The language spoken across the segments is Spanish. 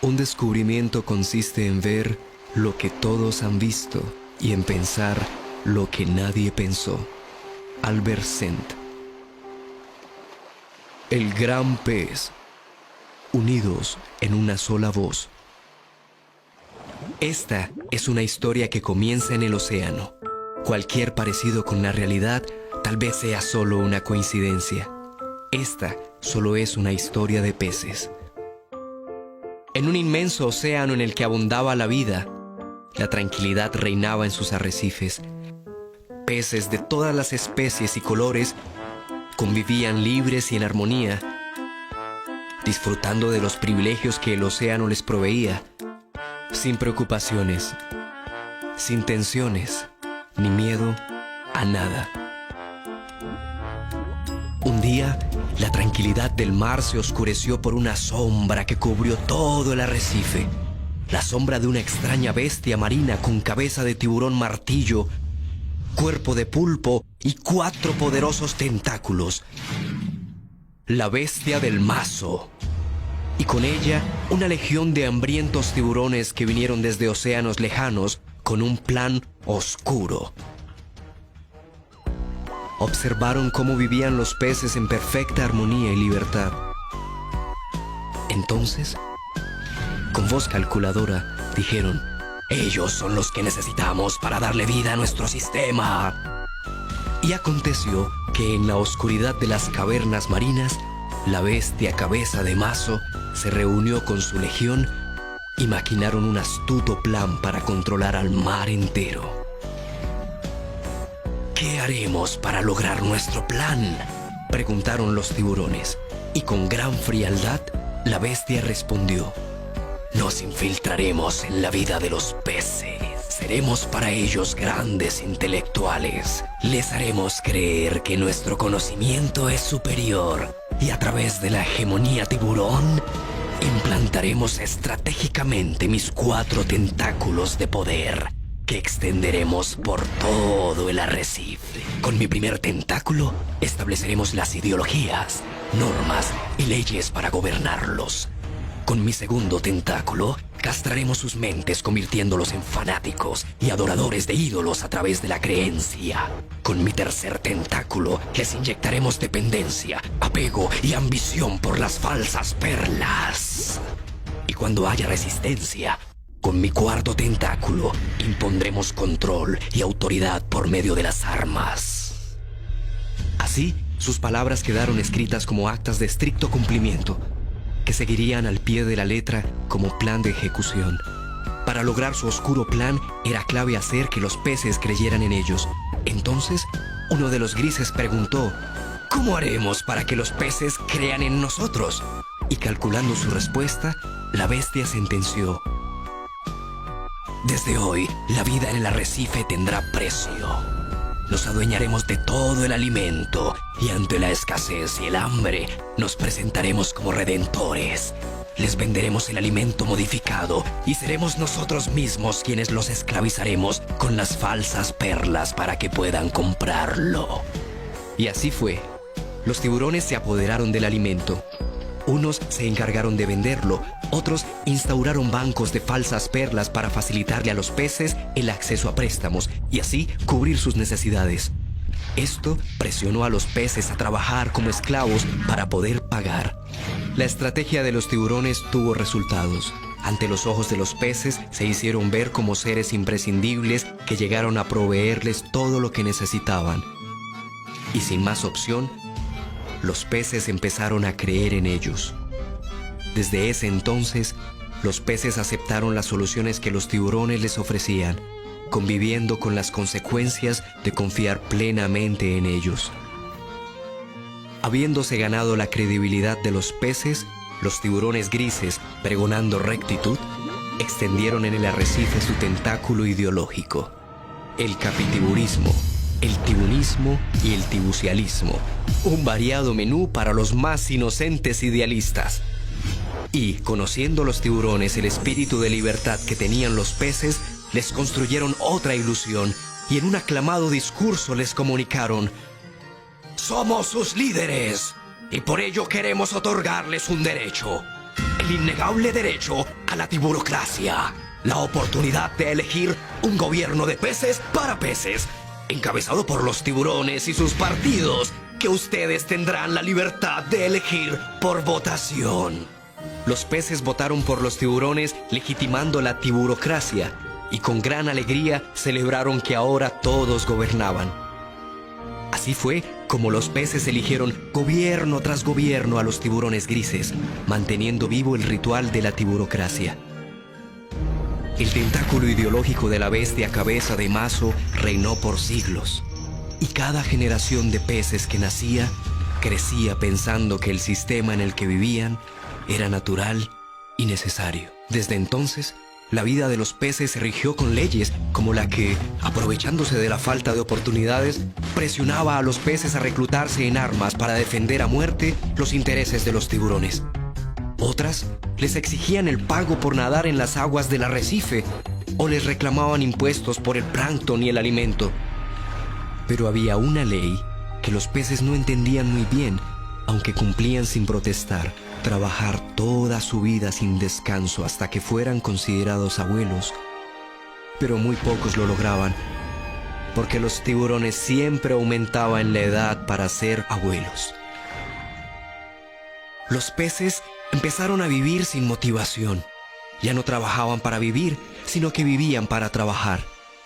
Un descubrimiento consiste en ver lo que todos han visto y en pensar lo que nadie pensó. Albert Sent. El gran pez, unidos en una sola voz. Esta es una historia que comienza en el océano. Cualquier parecido con la realidad tal vez sea solo una coincidencia. Esta solo es una historia de peces. En un inmenso océano en el que abundaba la vida, la tranquilidad reinaba en sus arrecifes. Peces de todas las especies y colores convivían libres y en armonía, disfrutando de los privilegios que el océano les proveía, sin preocupaciones, sin tensiones, ni miedo a nada. Un día, la tranquilidad del mar se oscureció por una sombra que cubrió todo el arrecife. La sombra de una extraña bestia marina con cabeza de tiburón martillo, cuerpo de pulpo y 4 poderosos tentáculos. La bestia del mazo. Y con ella, una legión de hambrientos tiburones que vinieron desde océanos lejanos con un plan oscuro. Observaron cómo vivían los peces en perfecta armonía y libertad. Entonces, con voz calculadora, dijeron: «Ellos son los que necesitamos para darle vida a nuestro sistema». Y aconteció que en la oscuridad de las cavernas marinas, la bestia cabeza de mazo se reunió con su legión y maquinaron un astuto plan para controlar al mar entero. «¿Qué haremos para lograr nuestro plan?», preguntaron los tiburones. Y con gran frialdad, la bestia respondió: «Nos infiltraremos en la vida de los peces. Seremos para ellos grandes intelectuales. Les haremos creer que nuestro conocimiento es superior y a través de la hegemonía tiburón, implantaremos estratégicamente mis 4 tentáculos de poder que extenderemos por todo el arrecife. Con mi primer tentáculo estableceremos las ideologías, normas y leyes para gobernarlos. Con mi segundo tentáculo castraremos sus mentes, convirtiéndolos en fanáticos y adoradores de ídolos a través de la creencia. Con mi tercer tentáculo les inyectaremos dependencia, apego y ambición por las falsas perlas. Y cuando haya resistencia, con mi cuarto tentáculo impondremos control y autoridad por medio de las armas». Así, sus palabras quedaron escritas como actas de estricto cumplimiento, que seguirían al pie de la letra como plan de ejecución. Para lograr su oscuro plan, era clave hacer que los peces creyeran en ellos. Entonces, uno de los grises preguntó: «¿Cómo haremos para que los peces crean en nosotros?». Y calculando su respuesta, la bestia sentenció: «Desde hoy, la vida en el arrecife tendrá precio. Nos adueñaremos de todo el alimento y ante la escasez y el hambre nos presentaremos como redentores. Les venderemos el alimento modificado y seremos nosotros mismos quienes los esclavizaremos con las falsas perlas para que puedan comprarlo». Y así fue. Los tiburones se apoderaron del alimento. Unos se encargaron de venderlo, otros instauraron bancos de falsas perlas para facilitarle a los peces el acceso a préstamos y así cubrir sus necesidades. Esto presionó a los peces a trabajar como esclavos para poder pagar. La estrategia de los tiburones tuvo resultados. Ante los ojos de los peces se hicieron ver como seres imprescindibles que llegaron a proveerles todo lo que necesitaban. Y sin más opción, los peces empezaron a creer en ellos. Desde ese entonces, los peces aceptaron las soluciones que los tiburones les ofrecían, conviviendo con las consecuencias de confiar plenamente en ellos. Habiéndose ganado la credibilidad de los peces, los tiburones grises, pregonando rectitud, extendieron en el arrecife su tentáculo ideológico: el capitiburismo, el tibunismo y el tibucialismo, un variado menú para los más inocentes idealistas. Y, conociendo los tiburones el espíritu de libertad que tenían los peces, les construyeron otra ilusión y en un aclamado discurso les comunicaron: «Somos sus líderes y por ello queremos otorgarles un derecho. el innegable derecho a la tiburocracia. La oportunidad de elegir un gobierno de peces para peces, encabezado por los tiburones y sus partidos, que ustedes tendrán la libertad de elegir por votación. Los peces votaron por los tiburones, legitimando la tiburocracia, y con gran alegría celebraron que ahora todos gobernaban. Así fue como los peces eligieron gobierno tras gobierno a los tiburones grises, manteniendo vivo el ritual de la tiburocracia. El tentáculo ideológico de la bestia cabeza de mazo reinó por siglos, y cada generación de peces que nacía crecía pensando que el sistema en el que vivían era natural y necesario. Desde entonces, la vida de los peces se rigió con leyes como la que, aprovechándose de la falta de oportunidades, presionaba a los peces a reclutarse en armas para defender a muerte los intereses de los tiburones. Otras les exigían el pago por nadar en las aguas del arrecife o les reclamaban impuestos por el plancton y el alimento. Pero había una ley que los peces no entendían muy bien, aunque cumplían sin protestar: trabajar toda su vida sin descanso hasta que fueran considerados abuelos. Pero muy pocos lo lograban, porque los tiburones siempre aumentaban la edad para ser abuelos. Los peces empezaron a vivir sin motivación. Ya no trabajaban para vivir, sino que vivían para trabajar.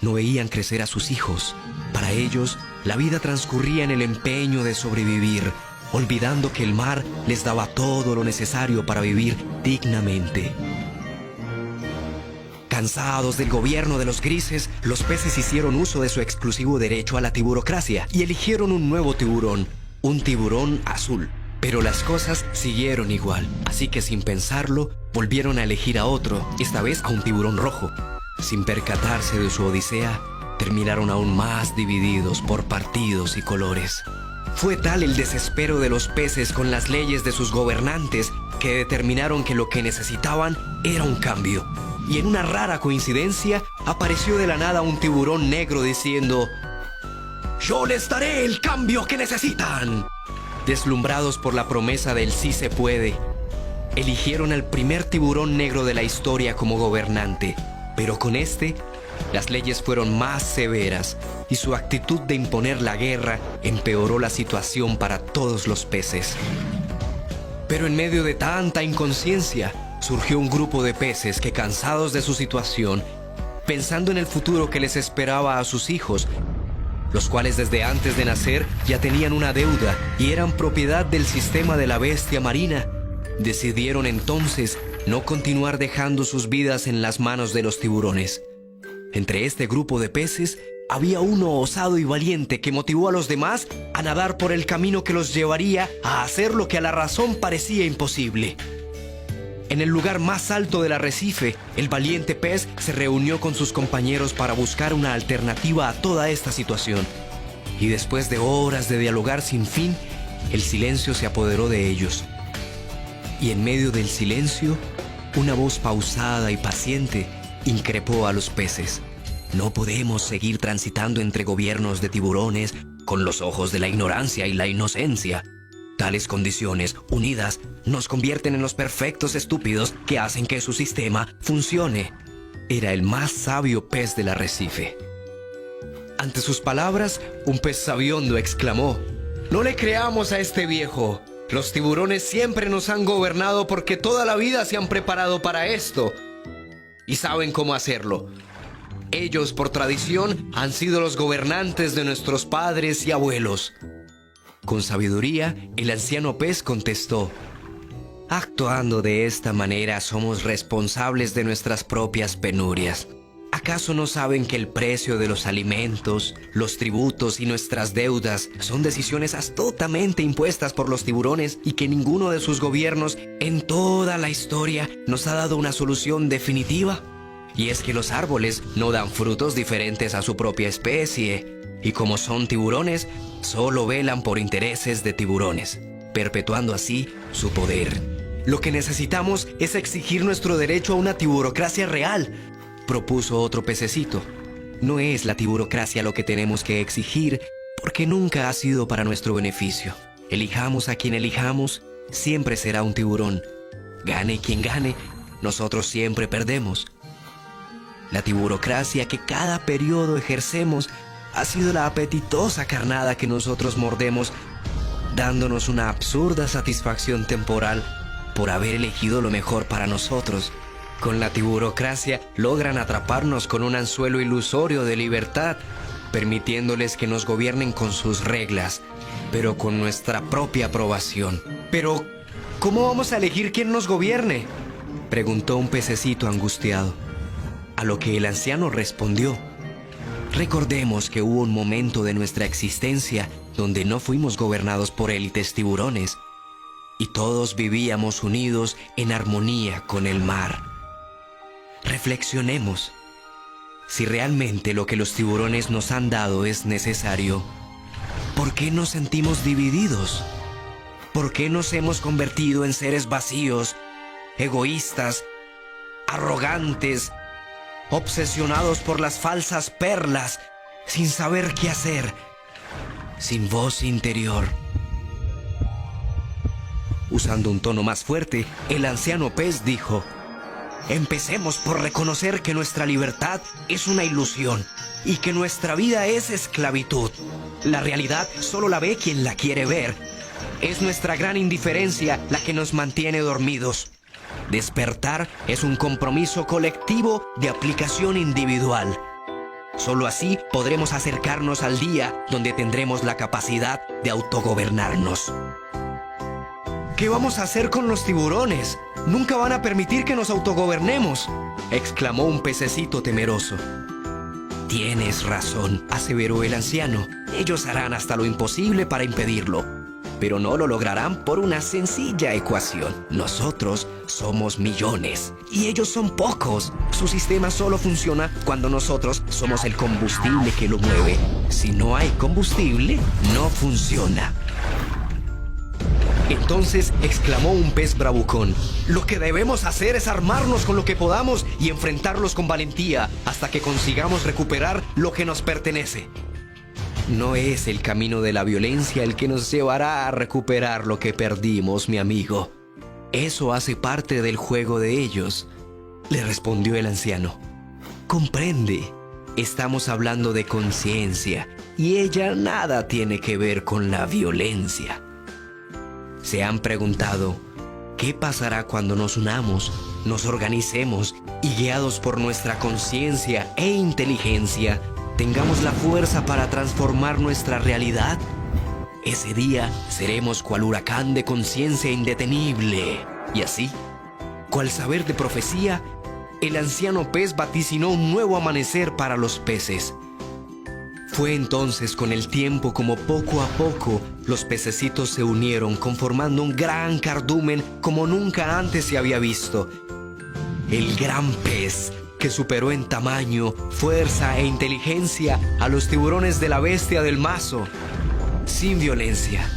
No veían crecer a sus hijos. Para ellos, la vida transcurría en el empeño de sobrevivir, olvidando que el mar les daba todo lo necesario para vivir dignamente. Cansados del gobierno de los grises, los peces hicieron uso de su exclusivo derecho a la tiburocracia y eligieron un nuevo tiburón, un tiburón azul. Pero las cosas siguieron igual, así que sin pensarlo, volvieron a elegir a otro, esta vez a un tiburón rojo. Sin percatarse de su odisea, terminaron aún más divididos por partidos y colores. Fue tal el desespero de los peces con las leyes de sus gobernantes que determinaron que lo que necesitaban era un cambio. Y en una rara coincidencia, apareció de la nada un tiburón negro diciendo: «Yo les daré el cambio que necesitan». Deslumbrados por la promesa del sí se puede, eligieron al primer tiburón negro de la historia como gobernante. Pero con este, las leyes fueron más severas y su actitud de imponer la guerra empeoró la situación para todos los peces. Pero en medio de tanta inconsciencia, surgió un grupo de peces que, cansados de su situación, pensando en el futuro que les esperaba a sus hijos, los cuales desde antes de nacer ya tenían una deuda y eran propiedad del sistema de la bestia marina, decidieron entonces no continuar dejando sus vidas en las manos de los tiburones. Entre este grupo de peces había uno osado y valiente que motivó a los demás a nadar por el camino que los llevaría a hacer lo que a la razón parecía imposible. En el lugar más alto del arrecife, el valiente pez se reunió con sus compañeros para buscar una alternativa a toda esta situación. Y después de horas de dialogar sin fin, el silencio se apoderó de ellos. Y en medio del silencio, una voz pausada y paciente increpó a los peces: «No podemos seguir transitando entre gobiernos de tiburones con los ojos de la ignorancia y la inocencia. Tales condiciones, unidas, nos convierten en los perfectos estúpidos que hacen que su sistema funcione». Era el más sabio pez del arrecife. Ante sus palabras, un pez sabiondo exclamó: «No le creamos a este viejo. Los tiburones siempre nos han gobernado porque toda la vida se han preparado para esto y saben cómo hacerlo. Ellos, por tradición, han sido los gobernantes de nuestros padres y abuelos». Con sabiduría, el anciano pez contestó: «Actuando de esta manera somos responsables de nuestras propias penurias. ¿Acaso no saben que el precio de los alimentos, los tributos y nuestras deudas son decisiones astutamente impuestas por los tiburones y que ninguno de sus gobiernos en toda la historia nos ha dado una solución definitiva? Y es que los árboles no dan frutos diferentes a su propia especie, y como son tiburones, solo velan por intereses de tiburones, perpetuando así su poder. Lo que necesitamos es exigir nuestro derecho a una tiburocracia real», propuso otro pececito. «No es la tiburocracia lo que tenemos que exigir, porque nunca ha sido para nuestro beneficio. Elijamos a quien elijamos, siempre será un tiburón. Gane quien gane, nosotros siempre perdemos. La tiburocracia que cada periodo ejercemos ha sido la apetitosa carnada que nosotros mordemos, dándonos una absurda satisfacción temporal por haber elegido lo mejor para nosotros. Con la tiburocracia logran atraparnos con un anzuelo ilusorio de libertad, permitiéndoles que nos gobiernen con sus reglas, pero con nuestra propia aprobación. Pero, ¿cómo vamos a elegir quién nos gobierne?, preguntó un pececito angustiado. A lo que el anciano respondió: recordemos que hubo un momento de nuestra existencia donde no fuimos gobernados por élites tiburones, y todos vivíamos unidos en armonía con el mar. Reflexionemos. Si realmente lo que los tiburones nos han dado es necesario, ¿por qué nos sentimos divididos? ¿Por qué nos hemos convertido en seres vacíos, egoístas, arrogantes, obsesionados por las falsas perlas, sin saber qué hacer, sin voz interior? Usando un tono más fuerte, el anciano pez dijo: empecemos por reconocer que nuestra libertad es una ilusión y que nuestra vida es esclavitud. La realidad solo la ve quien la quiere ver. Es nuestra gran indiferencia la que nos mantiene dormidos. Despertar es un compromiso colectivo de aplicación individual. Solo así podremos acercarnos al día donde tendremos la capacidad de autogobernarnos. ¿Qué vamos a hacer con los tiburones? Nunca van a permitir que nos autogobernemos, exclamó un pececito temeroso. Tienes razón, aseveró el anciano. Ellos harán hasta lo imposible para impedirlo, pero no lo lograrán por una sencilla ecuación. Nosotros somos millones y ellos son pocos. Su sistema solo funciona cuando nosotros somos el combustible que lo mueve. Si no hay combustible, no funciona. Entonces exclamó un pez bravucón: lo que debemos hacer es armarnos con lo que podamos y enfrentarlos con valentía hasta que consigamos recuperar lo que nos pertenece. No es el camino de la violencia el que nos llevará a recuperar lo que perdimos, mi amigo. Eso hace parte del juego de ellos, le respondió el anciano. Comprende, estamos hablando de conciencia y ella nada tiene que ver con la violencia. ¿Se han preguntado qué pasará cuando nos unamos, nos organicemos y, guiados por nuestra conciencia e inteligencia, tengamos la fuerza para transformar nuestra realidad? Ese día seremos cual huracán de conciencia indetenible. Y así, cual saber de profecía, el anciano pez vaticinó un nuevo amanecer para los peces. Fue entonces con el tiempo como poco a poco los pececitos se unieron, conformando un gran cardumen como nunca antes se había visto. El gran pez que superó en tamaño, fuerza e inteligencia a los tiburones de la bestia del mazo. Sin violencia,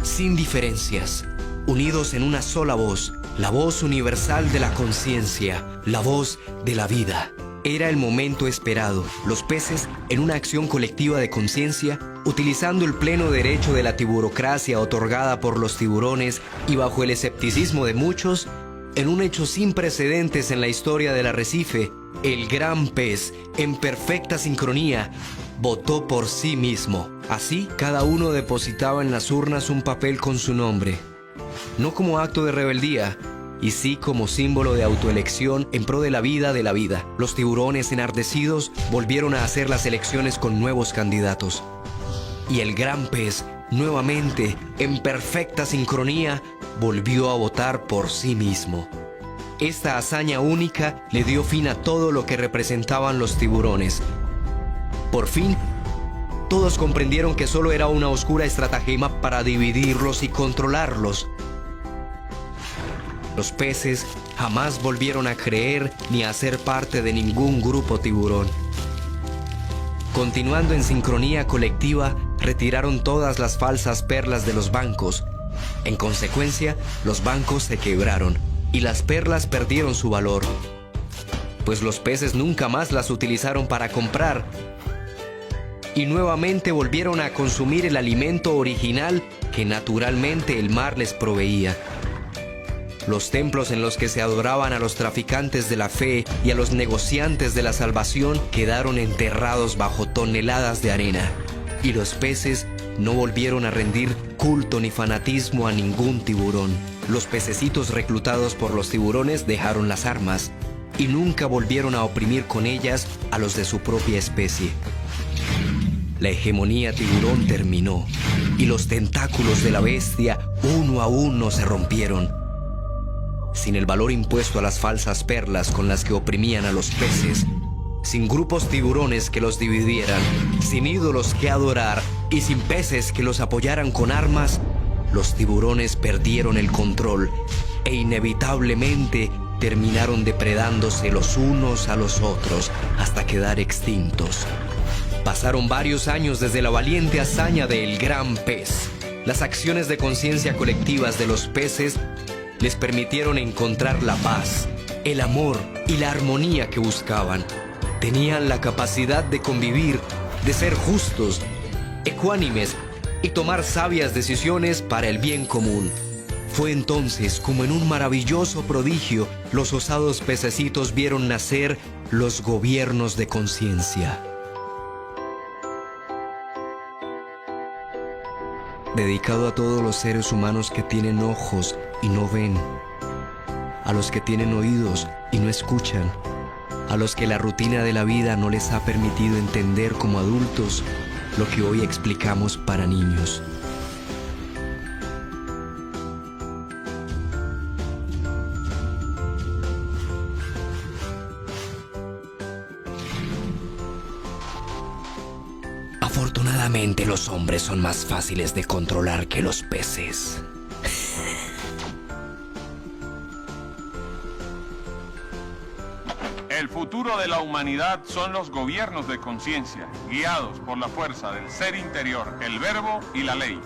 sin diferencias, unidos en una sola voz, la voz universal de la conciencia, la voz de la vida. Era el momento esperado. Los peces, en una acción colectiva de conciencia, utilizando el pleno derecho de la tiburocracia otorgada por los tiburones y bajo el escepticismo de muchos, en un hecho sin precedentes en la historia del arrecife, el gran pez, en perfecta sincronía, votó por sí mismo. Así, cada uno depositaba en las urnas un papel con su nombre, no como acto de rebeldía, y sí como símbolo de autoelección en pro de la vida de la vida. Los tiburones enardecidos volvieron a hacer las elecciones con nuevos candidatos. Y el gran pez, nuevamente, en perfecta sincronía, volvió a votar por sí mismo. Esta hazaña única le dio fin a todo lo que representaban los tiburones. Por fin, todos comprendieron que solo era una oscura estratagema para dividirlos y controlarlos. Los peces jamás volvieron a creer ni a ser parte de ningún grupo tiburón. Continuando en sincronía colectiva, retiraron todas las falsas perlas de los bancos. En consecuencia, los bancos se quebraron y las perlas perdieron su valor, pues los peces nunca más las utilizaron para comprar y nuevamente volvieron a consumir el alimento original que naturalmente el mar les proveía. Los templos en los que se adoraban a los traficantes de la fe y a los negociantes de la salvación quedaron enterrados bajo toneladas de arena, y los peces no volvieron a rendir culto ni fanatismo a ningún tiburón. Los pececitos reclutados por los tiburones dejaron las armas y nunca volvieron a oprimir con ellas a los de su propia especie. La hegemonía tiburón terminó y los tentáculos de la bestia uno a uno se rompieron. Sin el valor impuesto a las falsas perlas con las que oprimían a los peces, sin grupos tiburones que los dividieran, sin ídolos que adorar y sin peces que los apoyaran con armas, los tiburones perdieron el control e inevitablemente terminaron depredándose los unos a los otros hasta quedar extintos. Pasaron varios años desde la valiente hazaña del gran pez. Las acciones de conciencia colectivas de los peces les permitieron encontrar la paz, el amor y la armonía que buscaban. Tenían la capacidad de convivir, de ser justos, ecuánimes y tomar sabias decisiones para el bien común. Fue entonces como en un maravilloso prodigio los osados pececitos vieron nacer los gobiernos de conciencia. Dedicado a todos los seres humanos que tienen ojos y no ven, a los que tienen oídos y no escuchan, a los que la rutina de la vida no les ha permitido entender como adultos lo que hoy explicamos para niños. Afortunadamente, los hombres son más fáciles de controlar que los peces. El futuro de la humanidad son los gobiernos de conciencia, guiados por la fuerza del ser interior, el verbo y la ley.